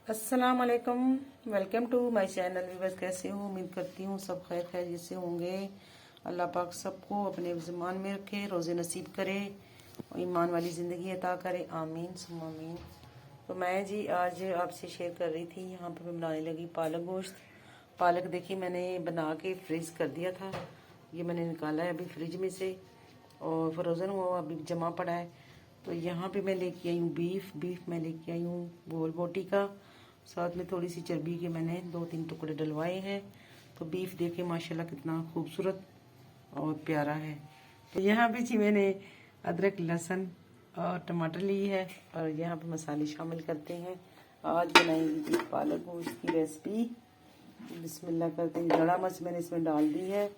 अस्सलाम वालेकुम। Welcome to my channel. Viewers, कैसे हो? उम्मीद करती हूँ सब खैर खैरियत से होंगे। अल्लाह पाक सबको अपने ज़मान में रखे, रोज़े नसीब करे और ईमान वाली ज़िंदगी अता करे। आमीन सुम्मा आमीन। तो मैं जी आज आपसे शेयर कर रही थी, यहाँ पे मैं बनाने लगी पालक गोश्त। पालक देखिए मैंने बना के फ्रीज़ कर दिया था, ये मैंने निकाला है अभी फ्रिज में से और फ्रोज़न हुआ अभी जमा पड़ा है। तो यहाँ पे मैं लेके आई हूँ बीफ मैं लेके आई हूँ गोल बोटी का, साथ में थोड़ी सी चर्बी के मैंने 2-3 टुकड़े डलवाए हैं। तो बीफ देखे माशाल्लाह कितना खूबसूरत और प्यारा है। तो यहाँ पे जी मैंने अदरक लहसुन और टमाटर ली है और यहाँ पे मसाले शामिल करते हैं। आज बनाएंगे जी पालक गोश्त की रेसिपी। बिस्मिल्लाह करते हैं। गड़ा मिर्च मैंने इसमें डाल दी है,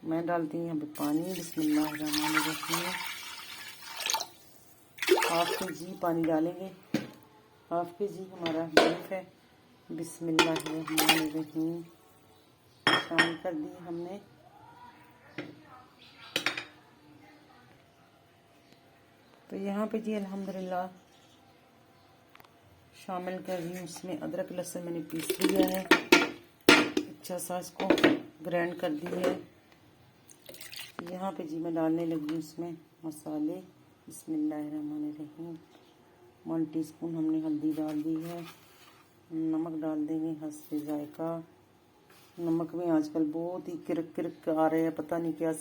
मैं डालती हूँ यहाँ पे पानी। बिस्मिल्लाहिर्रहमानिर्रहीम। हाफ के जी पानी डालेंगे, हाफ के जी हमारा बीफ है। बिस्मिल्लाहिर्रहमानिर्रहीम शामिल कर दी हमने। तो यहाँ पे जी अल्हम्दुलिल्लाह शामिल कर रही हूँ उसमें अदरक लहसुन मैंने पीस लिया है, अच्छा सा इसको ग्राइंड कर दी है। यहाँ पे जी मैं डालने लगी हूँ इसमें मसाले। बिस्मिल्लाहिर्रहमानिर्रहीम। 1 टीस्पून हमने हल्दी डाल दी है, नमक डाल देंगे हस्बे जायका। नमक में आजकल बहुत ही किरक किरक आ रहे हैं, पता नहीं क्या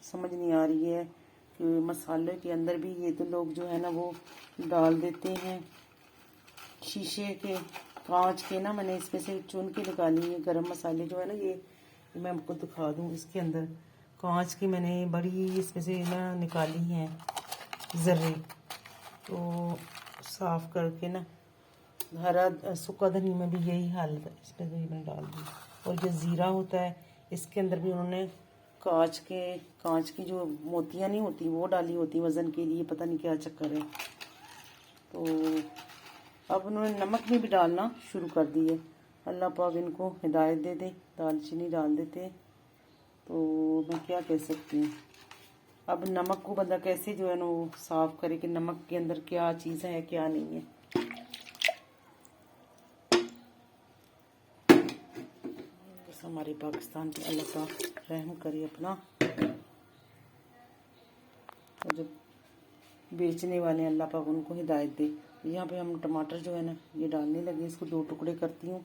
समझ नहीं आ रही है कि मसाले के अंदर भी ये तो लोग जो है ना वो डाल देते हैं शीशे के कांच के ना। मैंने इसमें से चुन के निकाली है गरम मसाले जो है ना, ये मैं आपको दिखा दूँ। इसके अंदर कांच की मैंने बड़ी इसमें से ना निकाली हैं ज़र्रे, तो साफ़ करके ना हरा सूखा धनी में भी यही हालत है, इसमें भी मैंने डाल दी। और ये ज़ीरा होता है, इसके अंदर भी उन्होंने कांच की जो मोतियाँ नहीं होती वो डाली होती वज़न के लिए, पता नहीं क्या चक्कर है। तो अब उन्होंने नमक में भी डालना शुरू कर दी है। अल्लाह पाक इनको हिदायत दे दे, दालचीनी डाल देते तो मैं क्या कह सकती हूँ। अब नमक को बंदा कैसे जो है ना वो साफ़ करे कि नमक के अंदर क्या चीज़ है क्या नहीं है। बस हमारे पाकिस्तान पे अल्लाह पाक रहम करे अपना। और जो बेचने वाले हैं अल्लाह पाक उनको हिदायत दे। यहाँ पे हम टमाटर जो है ना ये डालने लगे, इसको 2 टुकड़े करती हूँ।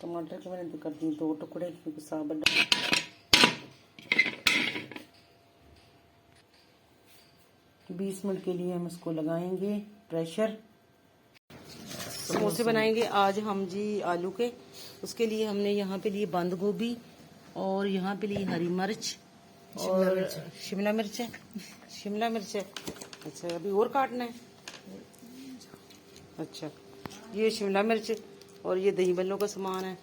टमाटर के मैंने तो कर दी 2 टुकड़े क्योंकि साबुत 20 मिनट के लिए हम इसको लगाएंगे प्रेशर। समोसे बनाएंगे आज हम जी आलू के। उसके लिए हमने यहाँ पे लिए बंद गोभी और यहाँ पे लिए हरी मिर्च और शिमला मिर्च है। शिमला मिर्च है, अच्छा अभी और काटना है। अच्छा ये शिमला मिर्च और ये दही बल्लों का सामान है।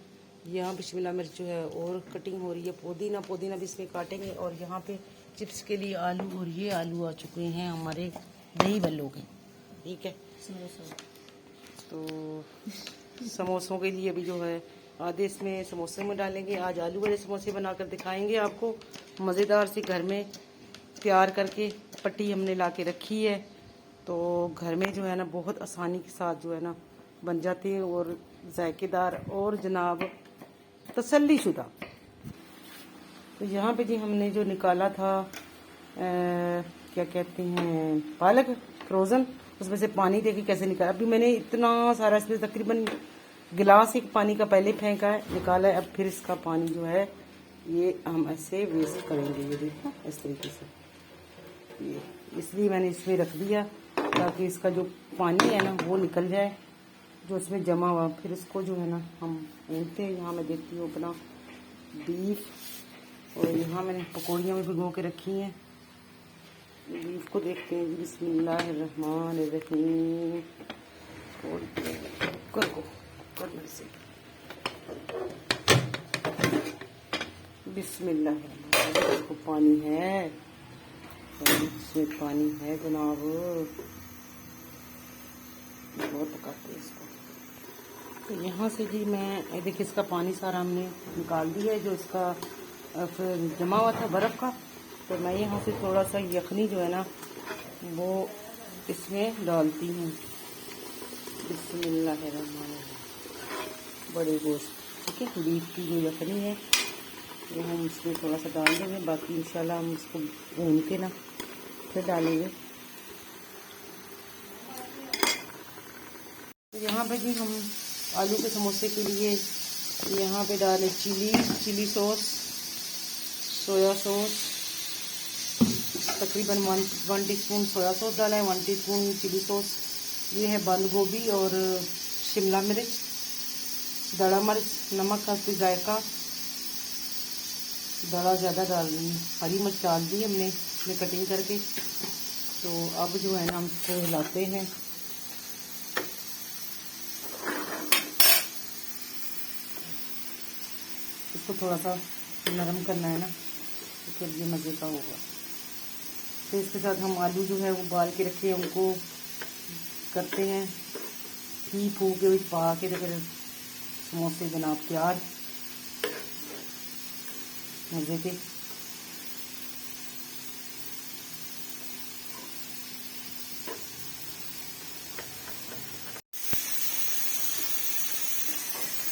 यहाँ पे शिमला मिर्च जो है और कटिंग हो रही है। पुदीना भी इसमें काटेंगे। और यहाँ पे चिप्स के लिए आलू, और ये आलू आ चुके हैं हमारे दही बल्लों के, ठीक है। तो समोसों के लिए अभी जो है आधे इसमें समोसे में डालेंगे। आज आलू वाले समोसे बनाकर दिखाएंगे आपको, मज़ेदार से घर में तैयार करके। पट्टी हमने ला के रखी है, तो घर में जो है ना बहुत आसानी के साथ जो है ना बन जाते हैं और जायकेदार और जनाब तसल्लीशुदा। तो यहाँ पे जी हमने जो निकाला था क्या कहते हैं पालक फ्रोज़न, उसमें से पानी देखिए कैसे निकाला। अभी मैंने इतना सारा इसमें तकरीबन गिलास एक पानी का पहले फेंका है, निकाला है। अब फिर इसका पानी जो है ये हम ऐसे वेस्ट करेंगे, ये देखो इस तरीके से। ये इसलिए मैंने इसमें रख दिया ताकि इसका जो पानी है ना वो निकल जाए जो इसमें जमा हुआ। फिर इसको जो है ना हम भूनते हैं। यहाँ मैं देखती हूँ अपना बीफ, और यहाँ मैंने पकौड़ियाँ में भिगो के रखी हैं। बीफ को देखते हैं। बिस्मिल्लाहिर्रहमानिर्रहीम। बिस्मिल्लाहिर्रहमानिर्रहीम। इसको पानी है, इसमें पानी है जनाब, बहुत पकाते हैं इसको। तो यहाँ से जी मैं देखिए इसका पानी सारा हमने निकाल दिया है जो इसका फिर जमा हुआ था बर्फ़ का। तो मैं यहाँ से थोड़ा सा यखनी जो है ना वो इसमें डालती हूँ। बिस्मिल्लाहिर्रहमानिर्रहीम। बड़े गोश्त, ठीक है, बीफ की जो यखनी है वो हम इसमें थोड़ा सा डाल देंगे, बाकी इंशाल्लाह हम इसको भून के ना फिर डालेंगे। तो यहाँ पे जी हम आलू के समोसे के लिए यहाँ पे डालें चिली सॉस, सोया सॉस, तकरीबन 1 टीस्पून सोया सॉस डाला है, 1 टीस्पून चिली सॉस। ये है बंद गोभी और शिमला मिर्च, दड़ा मिर्च, नमक का जायका, दड़ा ज़्यादा डाल रही है, हरी मिर्च डाल दी हमने इसमें कटिंग करके। तो अब जो है ना हम इसको हिलाते हैं। इसको थोड़ा सा नरम करना है ना, तो फिर ये मज़े का होगा। तो इसके साथ हम आलू जो है वो उबाल के रखे हैं उनको करते हैं, घी फूक के पा के, तो फिर समोसे जनाब तैयार मज़े के।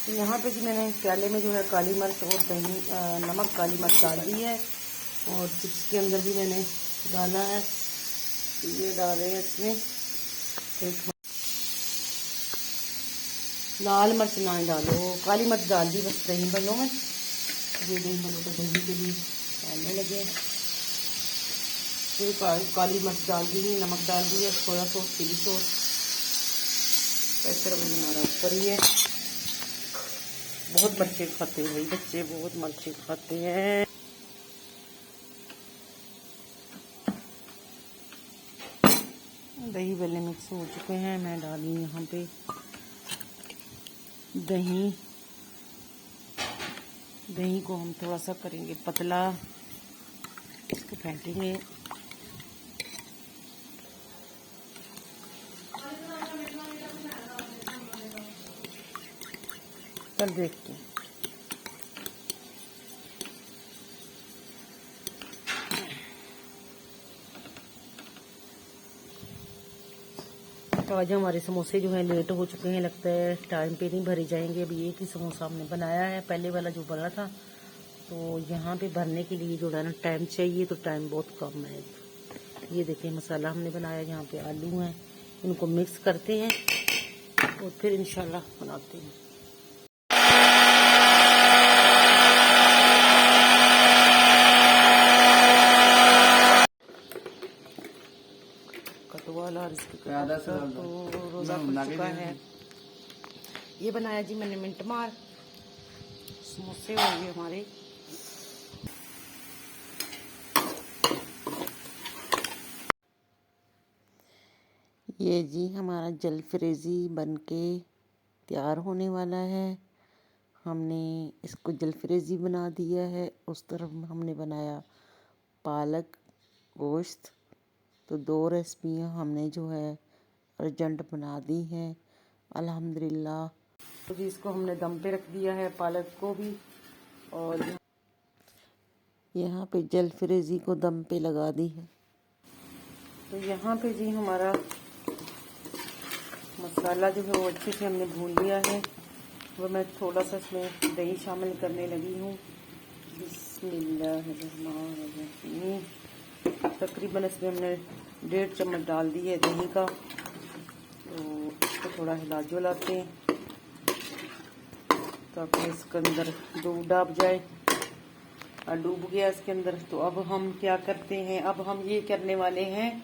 यहाँ पे जी मैंने प्याले में जो है काली मिर्च और दही, नमक, काली मिर्च डाल दी है, और चिप्स के अंदर भी मैंने डाला है। ये डाल रहे हैं इसमें एक लाल मिर्च ना डालो, काली मिर्च डाल दी बस दही बल्लों में। ये दही बल्लों को दही के लिए डालने लगे। फिर काली मिर्च डाल दी, नमक डाल दिया, सोया सॉस, चिली सॉस, कैसे हमारा ऊपर ही है। बहुत बच्चे खाते हैं भाई, बच्चे बहुत मिर्ची खाते हैं। दही पहले मिक्स हो चुके हैं, मैं डाली यहाँ पे दही। दही को हम थोड़ा सा करेंगे पतला, इसको फेंटेंगे। चल देखते हैं। तो आज हमारे समोसे जो है लेट हो चुके हैं, लगता है टाइम पे नहीं भरे जाएंगे। अभी एक ही समोसा हमने बनाया है, पहले वाला जो बना था, तो यहाँ पे भरने के लिए जो है ना टाइम चाहिए, तो टाइम बहुत कम है। ये देखिए मसाला हमने बनाया, यहाँ पे आलू हैं, इनको मिक्स करते हैं और फिर इंशाल्लाह बनाते हैं। कटवाला तो रोज़ा खुल चुका है। ये बनाया जी मैंने मिंट मार, समोसे हो गए हमारे। ये जी हमारा जलफ्रेज़ी बनके तैयार होने वाला है। हमने इसको जलफ्रेज़ी बना दिया है, उस तरफ हमने बनाया पालक गोश्त। तो 2 रेसिपियाँ हमने जो है अर्जेंट बना दी हैं अल्हम्दुलिल्लाह। तो जी इसको हमने दम पे रख दिया है, पालक को भी, और यहाँ पे जलफ्रेज़ी को दम पे लगा दी है। तो यहाँ पे जी हमारा मसाला जो है वो अच्छे से हमने भून लिया है। वो मैं थोड़ा सा इसमें दही शामिल करने लगी हूँ। बिस्मिल्लाहिर्रहमानिर्रहीम। तकरीबन इसमें हमने 1.5 चम्मच डाल दी है दही का। तो इसको थोड़ा हिला जुलाते हैं ताकि इसके अंदर दूध डाब जाए, और डूब गया इसके अंदर। तो अब हम क्या करते हैं, अब हम ये करने वाले हैं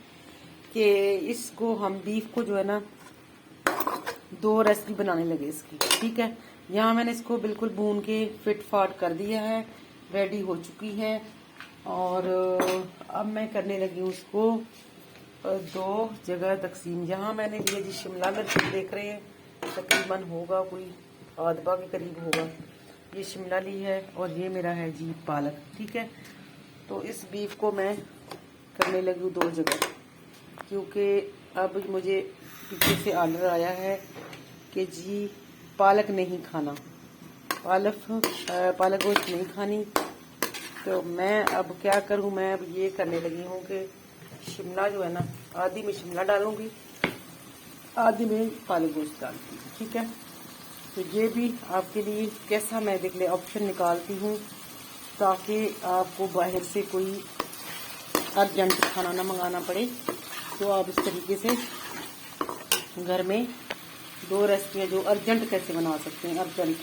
कि इसको हम बीफ को जो है ना 2 रेसिपी बनाने लगे इसकी, ठीक है। यहाँ मैंने इसको बिल्कुल भून के फिट फाट कर दिया है, रेडी हो चुकी है। और अब मैं करने लगी हूँ उसको 2 जगह तकसीम। यहाँ मैंने लिया जी शिमला मिर्च, देख रहे हैं तकरीबन होगा कोई आधबा के करीब होगा, ये शिमला ली है, और ये मेरा है जी पालक, ठीक है। तो इस बीफ को मैं करने लगी हूँ 2 जगह, क्योंकि अब मुझे पीछे से ऑर्डर आया है कि जी पालक नहीं खाना, पालक गोश्त नहीं खानी। तो मैं अब क्या करूं, मैं अब ये करने लगी हूँ कि शिमला जो है ना, आधी में शिमला डालूंगी आधी में पालक गोश्त डालती हूँ। ठीक है, तो ये भी आपके लिए कैसा मैं देख ले ऑप्शन निकालती हूँ, ताकि आपको बाहर से कोई अर्जेंट खाना ना मंगाना पड़े। तो आप इस तरीके से घर में 2 रेसिपियाँ जो अर्जेंट कैसे बना सकते हैं, अर्जेंट।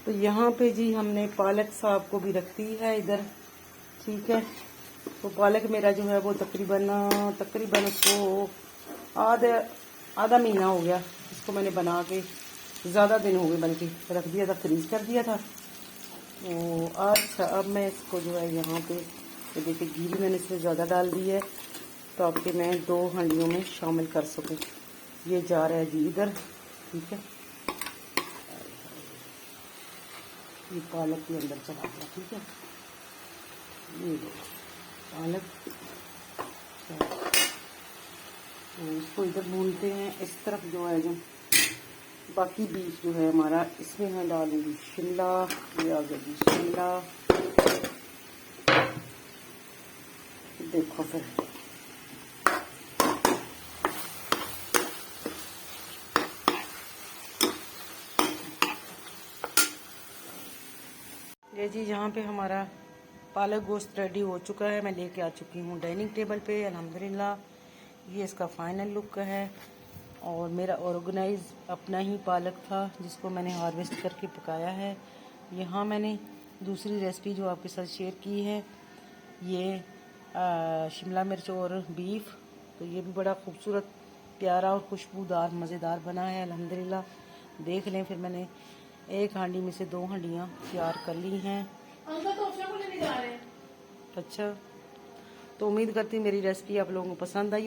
तो यहाँ पे जी हमने पालक साहब को भी रख दी है इधर। ठीक है, तो पालक मेरा जो है वो तकरीबन उसको आधा महीना हो गया। इसको मैंने बना के ज़्यादा दिन हो गए, बल्कि रख दिया था, फ्रीज कर दिया था। तो अच्छा, अब मैं इसको जो है यहाँ पे तो देखिए घी भी मैंने इसमें ज़्यादा डाल दी है, ताकि मैं 2 हांडियों में शामिल कर सकूँ। ये जा रहा है जी इधर। ठीक है, ये पालक के अंदर चला गया। ठीक है, ये पालक, तो इसको इधर भूनते हैं। इस तरफ जो है जो बाकी बीज जो है हमारा, इसमें मैं डालूंगी शिमला। ये आ गया जी शिमला। देखो फिर ये जी यहाँ पे हमारा पालक गोश्त रेडी हो चुका है। मैं लेके आ चुकी हूँ डाइनिंग टेबल पे अल्हम्दुलिल्लाह। ये इसका फाइनल लुक है। और मेरा ऑर्गेनाइज अपना ही पालक था, जिसको मैंने हार्वेस्ट करके पकाया है। यहाँ मैंने दूसरी रेसिपी जो आपके साथ शेयर की है, ये शिमला मिर्च और बीफ। तो ये भी बड़ा खूबसूरत, प्यारा और खुशबूदार, मज़ेदार बना है अल्हम्दुलिल्लाह। देख लें, फिर मैंने 1 हांडी में से 2 हांडियाँ तैयार कर ली हैं। अच्छा, तो उम्मीद करती हूँ मेरी रेसिपी आप लोगों को पसंद आई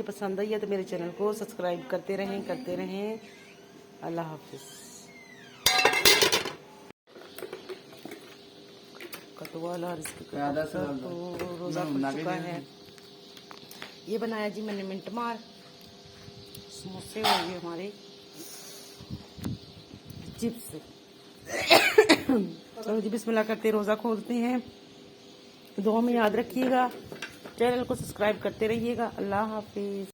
है तो मेरे चैनल को सब्सक्राइब करते रहें। अल्लाह हाफिज़। कटवाला तो रोज़ा खुल चुका है। ये बनाया जी मैंने मिंट मार, समोसे हो गए हमारे, चिप्स। चलो जी बिस्मिल्लाह करते रोज़ा खोलते हैं। दुआ में याद रखिएगा, चैनल को सब्सक्राइब करते रहिएगा। अल्लाह हाफिज़।